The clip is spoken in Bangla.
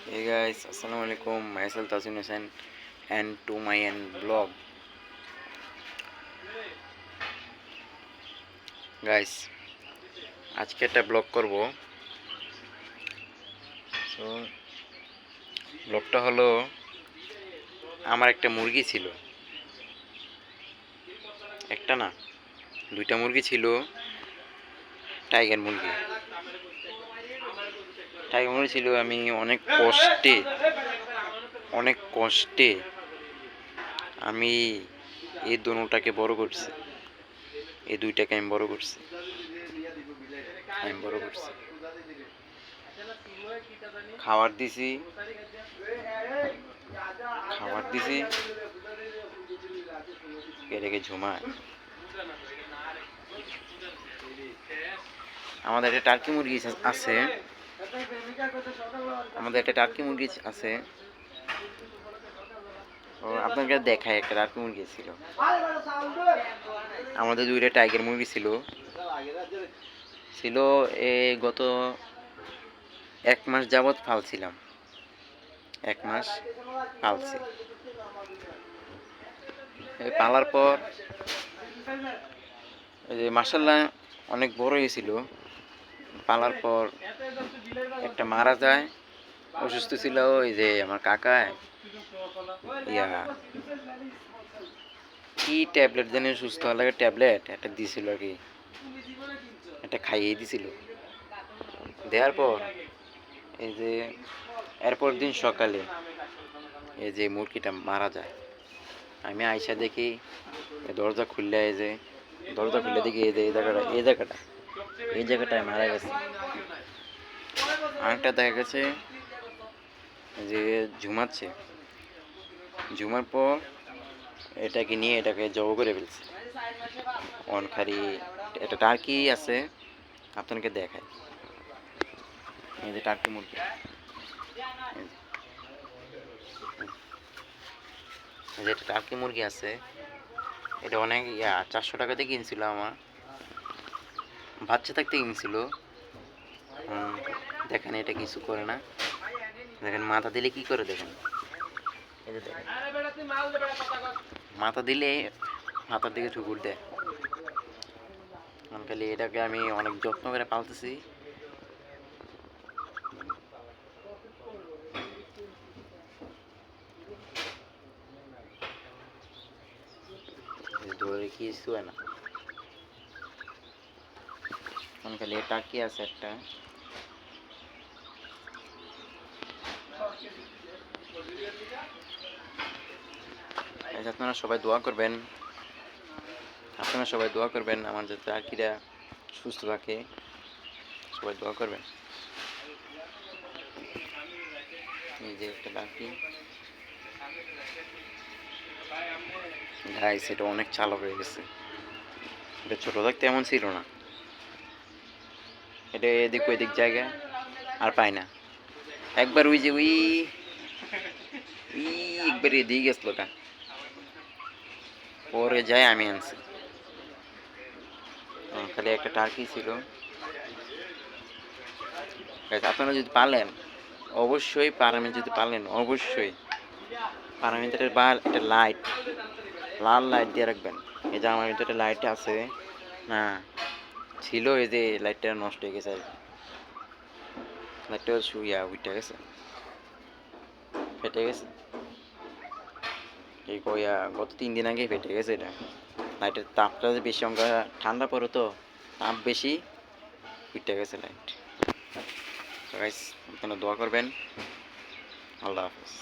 Hey guys, Assalamu alaikum. Myself Tasin Hussain and to my blog. Guys, আজকে একটা ব্লগ করব। সো ব্লগটা হলো আমার একটা মুরগি ছিল। একটা না, দুইটা মুরগি ছিল। টাইগার মুরগি। টাইগার মুরগি ছিল আমি অনেক কষ্টে আমি এই দুটাকে বড় করছি। এই দুইটাকে আমি বড় করছি। খাবার দিছি এটাকে ঝুমায়। আমাদের একটা টার্কি মুরগি আছে। আপনাকে দেখায় একটা টার্কি মুরগি ছিল। আমাদের দুইটা টাইগার মুরগি ছিল গত 1 মাস যাবৎ পালছিলাম। 1 মাস পালছি। পালার পর মাশাআল্লাহ অনেক বড় হয়েছিল। পালার পর একটা মারা যায়, অসুস্থ ছিল। ওই যে আমার কাকা কি ট্যাবলেট জানি সুস্থ হওয়ার লাগে ট্যাবলেট একটা দিছিল আর কি, একটা খাইয়ে দিছিল। দেওয়ার পর এই যে এরপর দিন সকালে এই যে মুরগিটা মারা যায়। আমি আইসা দেখি দরজা খুললে দেখি এই জায়গাটায় মারা গেছে। আরেকটা দেখা গেছে যে ঝুমার পর এটাকে জব করে ফেলছে। অনখারি একটা টার্কি আছে, আপনাকে দেখায়। এই যে টার্কি মুরগি, যেটা টার্কি মুরগি আছে এটা অনেক 400 টাকাতে কিনছিল। আমার বাচ্চা থাকতে কিনছিল। দেখেন এটা কিছু করে না। দেখেন মাথা দিলে কি করে, দেখেন এই যে দেখেন মাথা দিলে মাথার দিকে ঠুকুর দেয়। খালি এটাকে আমি অনেক যত্ন করে পালতেছি। ধরে কিছু না, খালি টাকি আছে একটা। আপনারা সবাই দোয়া করবেন আমার যাতে টার্কিরা সুস্থ থাকে। সবাই দোয়া করবেন। এই যে একটা টার্কি গাইস, এটা অনেক চালাক হয়ে গেছে। এটা ছোট থাকতে এমন ছিল না। এটা এদিক ওইদিক জায়গায় আর পায় না। একবার ওই যে একবার এদিকে গেছিল ওটা, পরে যায় আমি আনছি। খালি একটা টার্কি ছিল। আপনারা যদি পালেন অবশ্যই পারামিটারের একটা লাল লাইট দিয়ে রাখবেন। এই যে আমার ভিতরে লাইট আছে না, ছিল। এই যে লাইটটা নষ্ট হয়ে গেছে, লাইটটা ফেটে গেছে। এই গত 3 দিন আগে ফেটে গেছে এটা। লাইটের তাপটা বেশি, ঠান্ডা পড়ে তো তাপ বেশি, ফেটে গেছে লাইট। গাইস আপনারা দোয়া করবেন। আল্লাহ হাফেজ।